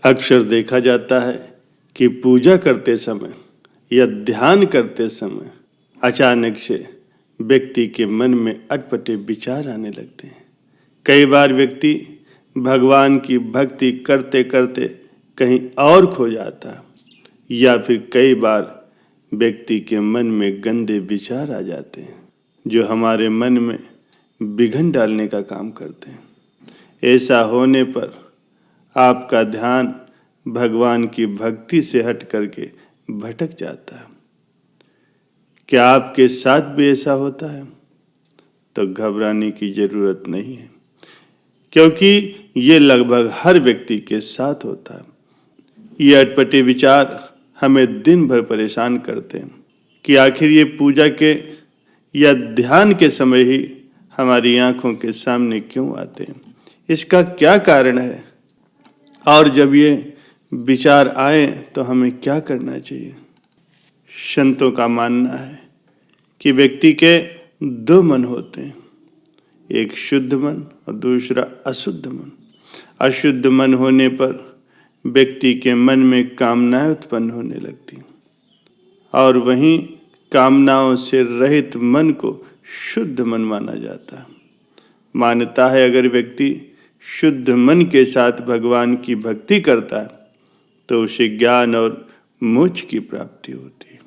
अक्सर देखा जाता है कि पूजा करते समय या ध्यान करते समय अचानक से व्यक्ति के मन में अटपटे विचार आने लगते हैं। कई बार व्यक्ति भगवान की भक्ति करते करते कहीं और खो जाता है, या फिर कई बार व्यक्ति के मन में गंदे विचार आ जाते हैं जो हमारे मन में विघन डालने का काम करते हैं। ऐसा होने पर आपका ध्यान भगवान की भक्ति से हट करके भटक जाता है। क्या आपके साथ भी ऐसा होता है? तो घबराने की जरूरत नहीं है, क्योंकि ये लगभग हर व्यक्ति के साथ होता है। ये अटपटे विचार हमें दिन भर परेशान करते हैं कि आखिर ये पूजा के या ध्यान के समय ही हमारी आंखों के सामने क्यों आते हैं, इसका क्या कारण है, और जब ये विचार आए तो हमें क्या करना चाहिए। संतों का मानना है कि व्यक्ति के दो मन होते हैं, एक शुद्ध मन और दूसरा अशुद्ध मन। अशुद्ध मन होने पर व्यक्ति के मन में कामनाएं उत्पन्न होने लगती, और वहीं कामनाओं से रहित मन को शुद्ध मन माना जाता है। मान्यता है अगर व्यक्ति शुद्ध मन के साथ भगवान की भक्ति करता है तो उसे ज्ञान और मोक्ष की प्राप्ति होती है।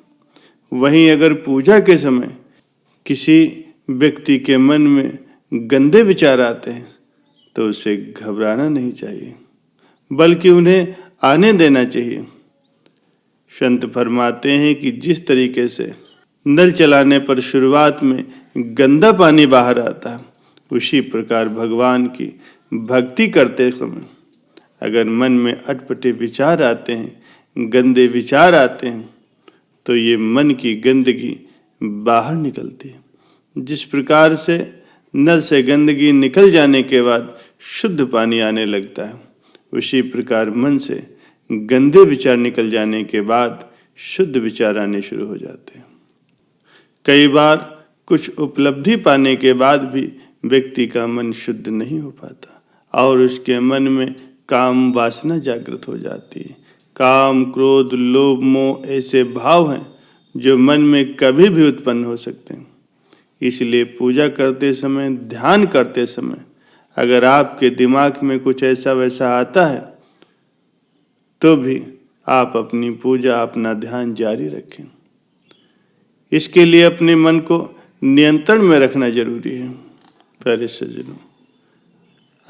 वहीं अगर पूजा के समय किसी व्यक्ति के मन में गंदे विचार आते हैं तो उसे घबराना नहीं चाहिए, बल्कि उन्हें आने देना चाहिए। संत फरमाते हैं कि जिस तरीके से नल चलाने पर शुरुआत में गंदा पानी बाहर आता है, उसी प्रकार भगवान की भक्ति करते समय अगर मन में अटपटे विचार आते हैं, गंदे विचार आते हैं, तो ये मन की गंदगी बाहर निकलती है। जिस प्रकार से नल से गंदगी निकल जाने के बाद शुद्ध पानी आने लगता है, उसी प्रकार मन से गंदे विचार निकल जाने के बाद शुद्ध विचार आने शुरू हो जाते हैं। कई बार कुछ उपलब्धि पाने के बाद भी व्यक्ति का मन शुद्ध नहीं हो पाता और उसके मन में काम वासना जागृत हो जाती है। काम, क्रोध, लोभ, मोह ऐसे भाव हैं जो मन में कभी भी उत्पन्न हो सकते हैं। इसलिए पूजा करते समय, ध्यान करते समय अगर आपके दिमाग में कुछ ऐसा वैसा आता है तो भी आप अपनी पूजा, अपना ध्यान जारी रखें। इसके लिए अपने मन को नियंत्रण में रखना जरूरी है। प्यारे सज्जनों,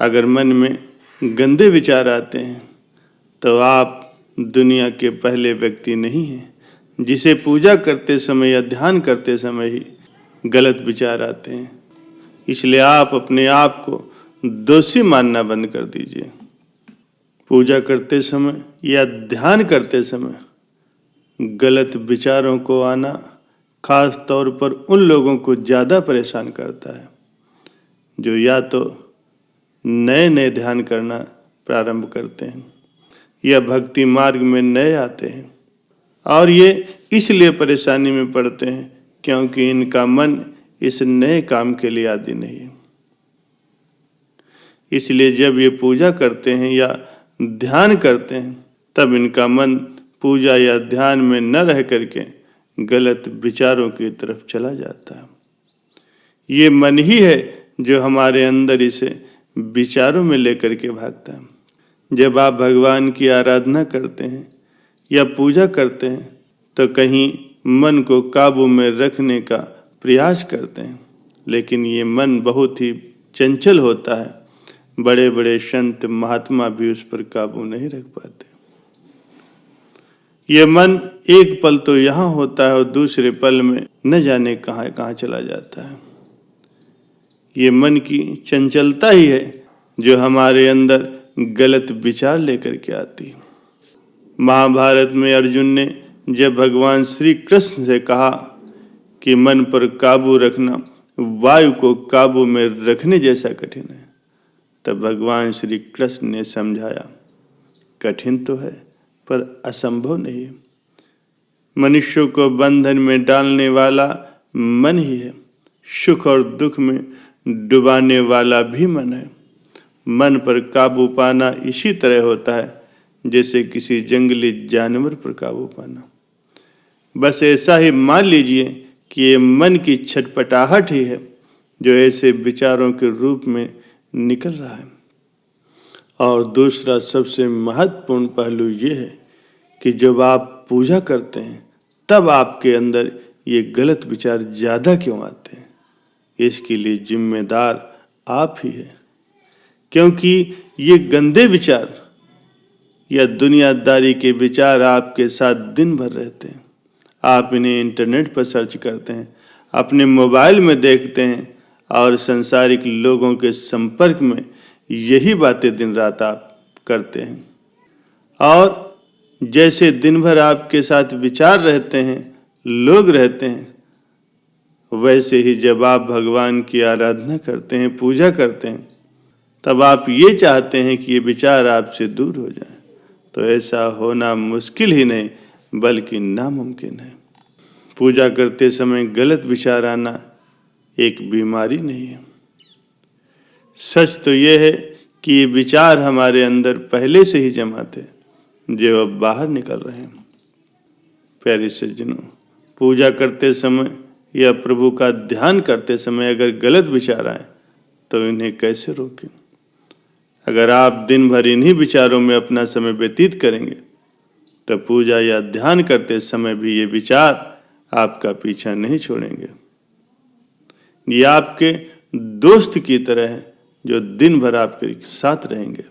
अगर मन में गंदे विचार आते हैं तो आप दुनिया के पहले व्यक्ति नहीं हैं जिसे पूजा करते समय या ध्यान करते समय ही गलत विचार आते हैं। इसलिए आप अपने आप को दोषी मानना बंद कर दीजिए। पूजा करते समय या ध्यान करते समय गलत विचारों को आना खास तौर पर उन लोगों को ज़्यादा परेशान करता है जो या तो नए नए ध्यान करना प्रारंभ करते हैं या भक्ति मार्ग में नए आते हैं, और ये इसलिए परेशानी में पड़ते हैं क्योंकि इनका मन इस नए काम के लिए आदी नहीं है। इसलिए जब ये पूजा करते हैं या ध्यान करते हैं तब इनका मन पूजा या ध्यान में न रह करके गलत विचारों की तरफ चला जाता है। ये मन ही है जो हमारे अंदर इसे विचारों में लेकर के भागता है। जब आप भगवान की आराधना करते हैं या पूजा करते हैं तो कहीं मन को काबू में रखने का प्रयास करते हैं, लेकिन ये मन बहुत ही चंचल होता है। बड़े बड़े संत महात्मा भी उस पर काबू नहीं रख पाते। ये मन एक पल तो यहाँ होता है और दूसरे पल में न जाने कहाँ कहाँ चला जाता है। ये मन की चंचलता ही है जो हमारे अंदर गलत विचार लेकर के आती है। महाभारत में अर्जुन ने जब भगवान श्री कृष्ण से कहा कि मन पर काबू रखना वायु को काबू में रखने जैसा कठिन है, तब भगवान श्री कृष्ण ने समझाया, कठिन तो है पर असंभव नहीं है। मनुष्यों को बंधन में डालने वाला मन ही है, सुख और दुख में डुबाने वाला भी मन है। मन पर काबू पाना इसी तरह होता है जैसे किसी जंगली जानवर पर काबू पाना। बस ऐसा ही मान लीजिए कि ये मन की छटपटाहट ही है जो ऐसे विचारों के रूप में निकल रहा है। और दूसरा सबसे महत्वपूर्ण पहलू ये है कि जब आप पूजा करते हैं तब आपके अंदर ये गलत विचार ज़्यादा क्यों आते हैं, इसके लिए जिम्मेदार आप ही हैं। क्योंकि ये गंदे विचार या दुनियादारी के विचार आपके साथ दिन भर रहते हैं। आप इन्हें इंटरनेट पर सर्च करते हैं, अपने मोबाइल में देखते हैं और संसारिक लोगों के संपर्क में यही बातें दिन रात आप करते हैं। और जैसे दिन भर आपके साथ विचार रहते हैं, लोग रहते हैं, वैसे ही जब आप भगवान की आराधना करते हैं, पूजा करते हैं, तब आप ये चाहते हैं कि ये विचार आपसे दूर हो जाए। तो ऐसा होना मुश्किल ही नहीं बल्कि नामुमकिन है। पूजा करते समय गलत विचार आना एक बीमारी नहीं है। सच तो यह है कि ये विचार हमारे अंदर पहले से ही जमा थे जो अब बाहर निकल रहे हैं। प्यारे सज्जनों, पूजा करते समय या प्रभु का ध्यान करते समय अगर गलत विचार आए तो इन्हें कैसे रोकें? अगर आप दिन भर इन्हीं विचारों में अपना समय व्यतीत करेंगे तो पूजा या ध्यान करते समय भी ये विचार आपका पीछा नहीं छोड़ेंगे। ये आपके दोस्त की तरह है जो दिन भर आपके साथ रहेंगे।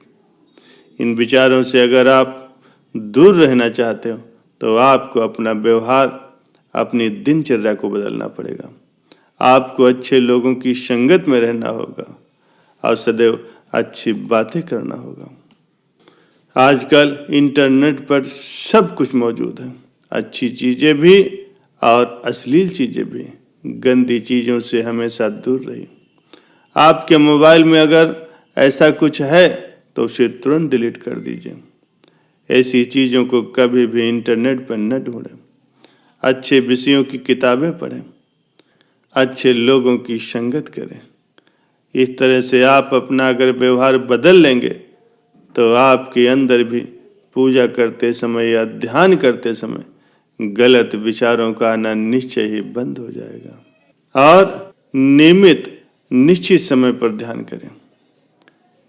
इन विचारों से अगर आप दूर रहना चाहते हो तो आपको अपना व्यवहार, अपनी दिनचर्या को बदलना पड़ेगा। आपको अच्छे लोगों की संगत में रहना होगा और सदैव अच्छी बातें करना होगा। आजकल इंटरनेट पर सब कुछ मौजूद है, अच्छी चीज़ें भी और अश्लील चीज़ें भी। गंदी चीज़ों से हमेशा दूर रहिए। आपके मोबाइल में अगर ऐसा कुछ है तो उसे तुरंत डिलीट कर दीजिए। ऐसी चीज़ों को कभी भी इंटरनेट पर न ढूंढें। अच्छे विषयों की किताबें पढ़ें, अच्छे लोगों की संगत करें। इस तरह से आप अपना अगर व्यवहार बदल लेंगे तो आपके अंदर भी पूजा करते समय या ध्यान करते समय गलत विचारों का आना निश्चय ही बंद हो जाएगा। और नियमित निश्चित समय पर ध्यान करें।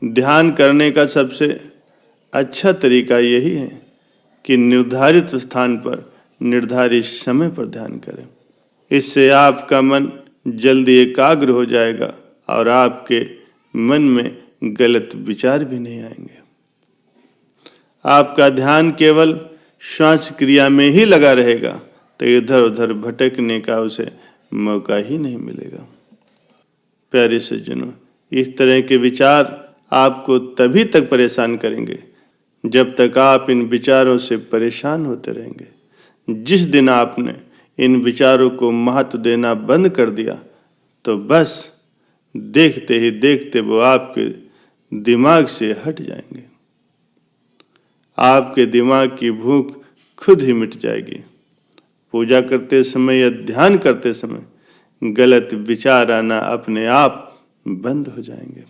ध्यान करने का सबसे अच्छा तरीका यही है कि निर्धारित स्थान पर निर्धारित समय पर ध्यान करें। इससे आपका मन जल्दी एकाग्र हो जाएगा और आपके मन में गलत विचार भी नहीं आएंगे। आपका ध्यान केवल श्वास क्रिया में ही लगा रहेगा तो इधर उधर भटकने का उसे मौका ही नहीं मिलेगा। प्यारे सज्जनों, इस तरह के विचार आपको तभी तक परेशान करेंगे जब तक आप इन विचारों से परेशान होते रहेंगे। जिस दिन आपने इन विचारों को महत्व देना बंद कर दिया तो बस देखते ही देखते वो आपके दिमाग से हट जाएंगे। आपके दिमाग की भूख खुद ही मिट जाएगी। पूजा करते समय या ध्यान करते समय गलत विचार आना अपने आप बंद हो जाएंगे।